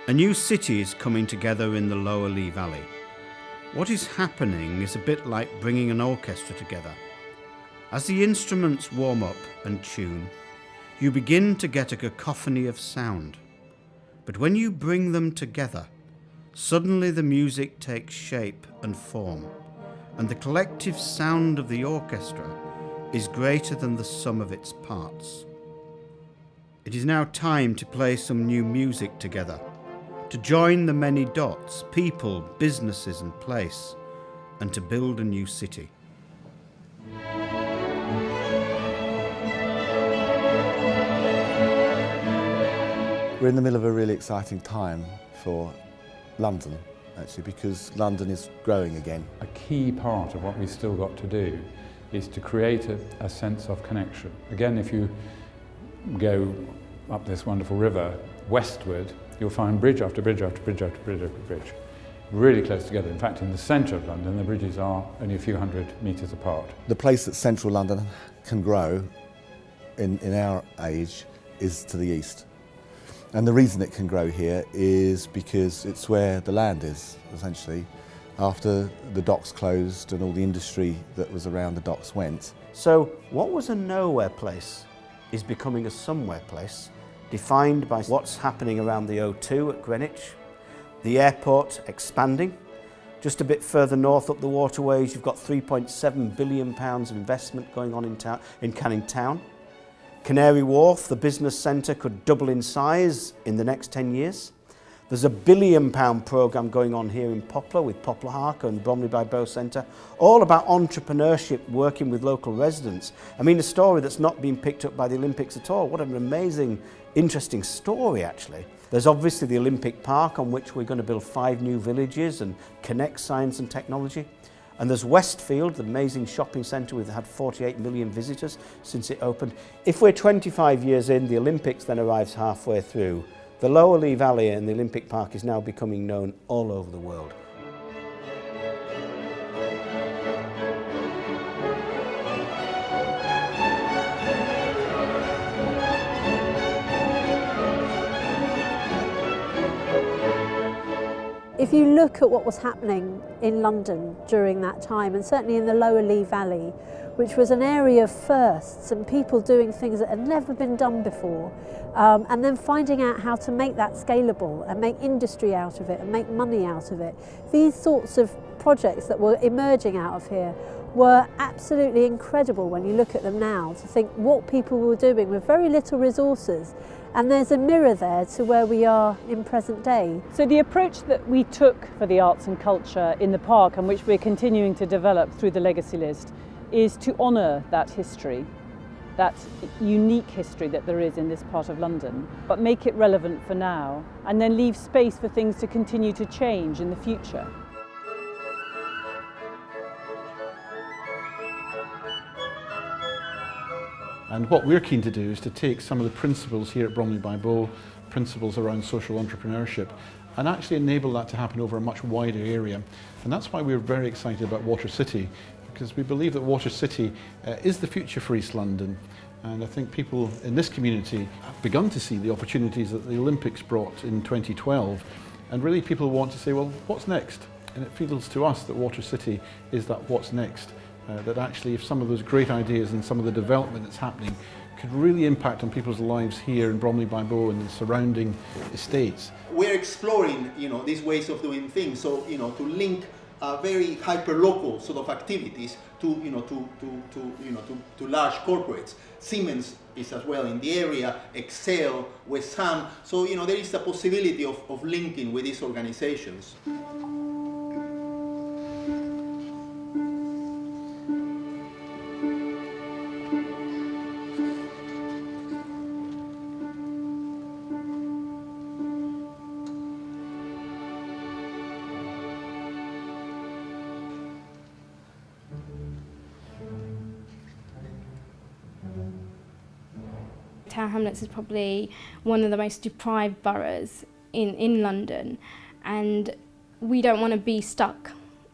A new city is coming together in the Lower Lee Valley. What is happening is a bit like bringing an orchestra together. As the instruments warm up and tune, you begin to get a cacophony of sound. But when you bring them together, suddenly the music takes shape and form, and the collective sound of the orchestra is greater than the sum of its parts. It is now time to play some new music together, to join the many dots, people, businesses and place, and to build a new city. We're in the middle of a really exciting time for London, actually, because London is growing again. A key part of what we've still got to do is to create a sense of connection. Again, if you go up this wonderful river westward, you'll find bridge after bridge after bridge after bridge after bridge, really close together. In fact, in the centre of London, the bridges are only a few hundred metres apart. The place that central London can grow in our age is to the east. And the reason it can grow here is because it's where the land is, essentially. After the docks closed and all the industry that was around the docks went. So what was a nowhere place is becoming a somewhere place, defined by what's happening around the O2 at Greenwich, the airport expanding. Just a bit further north up the waterways, you've got £3.7 billion of investment going on in Canning Town. Canary Wharf, the business centre, could double in size in the next 10 years. There's a £1 billion programme going on here in Poplar with Poplar Harker and Bromley by Bow Centre, all about entrepreneurship, working with local residents. I mean, a story that's not been picked up by the Olympics at all. What an amazing, interesting story, actually. There's obviously the Olympic Park, on which we're going to build 5 new villages and connect science and technology. And there's Westfield, the amazing shopping centre we've had 48 million visitors since it opened. If we're 25 years in, the Olympics then arrives halfway through. The Lower Lee Valley and the Olympic Park is now becoming known all over the world. If you look at what was happening in London during that time, and certainly in the Lower Lee Valley, which was an area of firsts and people doing things that had never been done before, and then finding out how to make that scalable and make industry out of it and make money out of it. These sorts of projects that were emerging out of here were absolutely incredible when you look at them now, to think what people were doing with very little resources. And there's a mirror there to where we are in present day. So the approach that we took for the arts and culture in the park, and which we're continuing to develop through the legacy list, is to honour that history, that unique history that there is in this part of London, but make it relevant for now, and then leave space for things to continue to change in the future. And what we're keen to do is to take some of the principles here at Bromley by Bow, principles around social entrepreneurship, and actually enable that to happen over a much wider area. And that's why we're very excited about Water City, because we believe that Water City is the future for East London. And I think people in this community have begun to see the opportunities that the Olympics brought in 2012. And really people want to say, well, what's next? And it feels to us that Water City is that what's next. That actually if some of those great ideas and some of the development that's happening could really impact on people's lives here in Bromley by Bow and the surrounding estates. We're exploring, these ways of doing things. So, to link very hyper-local sort of activities to large corporates. Siemens is as well in the area, Excel, West Ham. So, there is a possibility of linking with these organizations. Tower Hamlets is probably one of the most deprived boroughs in London, and we don't want to be stuck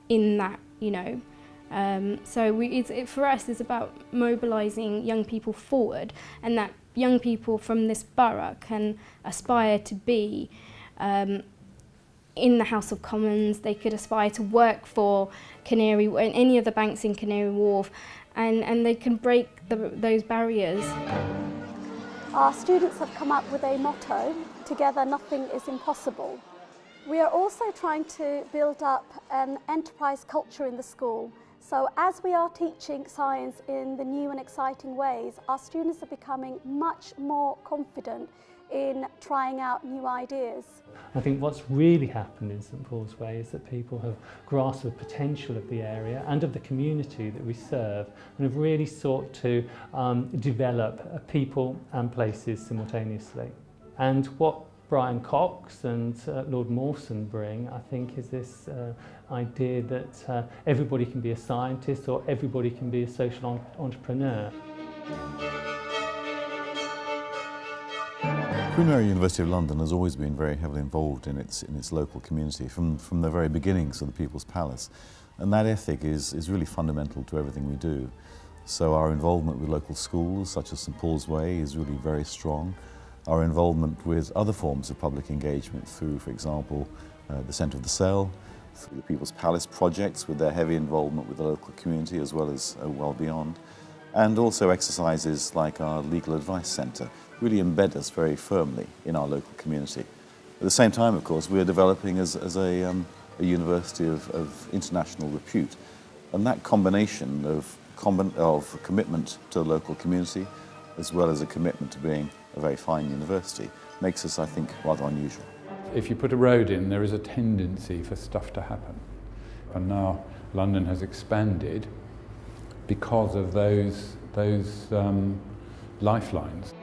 in that, So for us, it's about mobilising young people forward, and that young people from this borough can aspire to be in the House of Commons. They could aspire to work for Canary and any of the banks in Canary Wharf, and they can break those barriers. Our students have come up with a motto, "Together nothing is impossible." We are also trying to build up an enterprise culture in the school. So as we are teaching science in the new and exciting ways, our students are becoming much more confident in trying out new ideas. I think what's really happened in St Paul's Way is that people have grasped the potential of the area and of the community that we serve, and have really sought to develop people and places simultaneously. And what Brian Cox and Lord Mawson bring, I think, is this idea that everybody can be a scientist or everybody can be a social entrepreneur. Queen Mary University of London has always been very heavily involved in its local community from the very beginnings of the People's Palace, and that ethic is really fundamental to everything we do. So our involvement with local schools such as St Paul's Way is really very strong. Our involvement with other forms of public engagement through, for example, the Centre of the Cell, through the People's Palace projects with their heavy involvement with the local community as well as well beyond, and also exercises like our Legal Advice Centre really embed us very firmly in our local community. At the same time, of course, we are developing as a university of international repute, and that combination of commitment to the local community as well as a commitment to being a very fine university makes us, I think, rather unusual. If you put a road in, there is a tendency for stuff to happen. And now London has expanded because of those lifelines.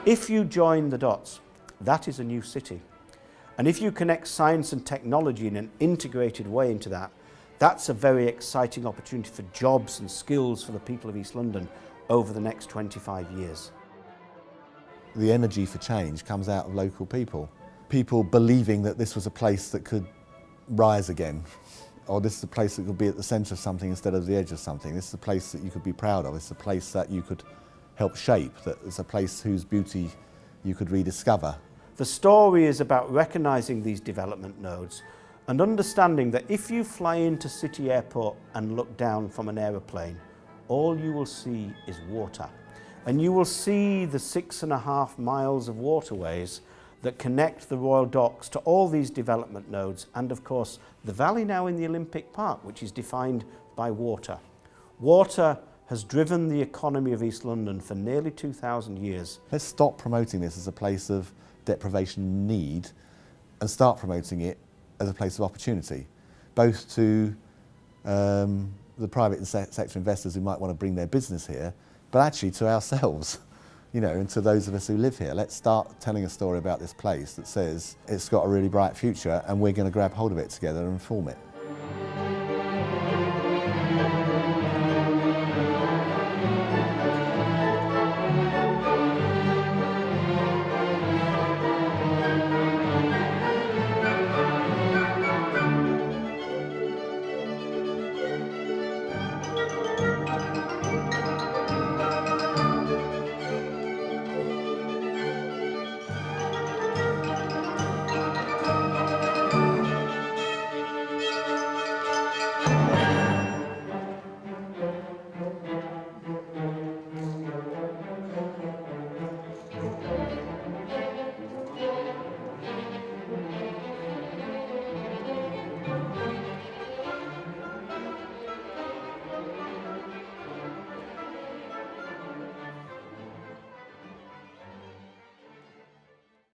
If you join the dots, that is a new city. And if you connect science and technology in an integrated way into that, that's a very exciting opportunity for jobs and skills for the people of East London over the next 25 years. The energy for change comes out of local people. People believing that this was a place that could rise again, or this is a place that could be at the centre of something instead of the edge of something. This is a place that you could be proud of. It's a place that you could help shape, that it's a place whose beauty you could rediscover. The story is about recognising these development nodes and understanding that if you fly into City Airport and look down from an aeroplane, all you will see is water. And you will see the 6.5 miles of waterways that connect the Royal Docks to all these development nodes, and of course the valley now in the Olympic Park, which is defined by water. Water has driven the economy of East London for nearly 2,000 years. Let's stop promoting this as a place of deprivation and need and start promoting it as a place of opportunity, both to the private sector investors who might want to bring their business here, but actually to ourselves, you know, and to those of us who live here. Let's start telling a story about this place that says it's got a really bright future and we're going to grab hold of it together and form it.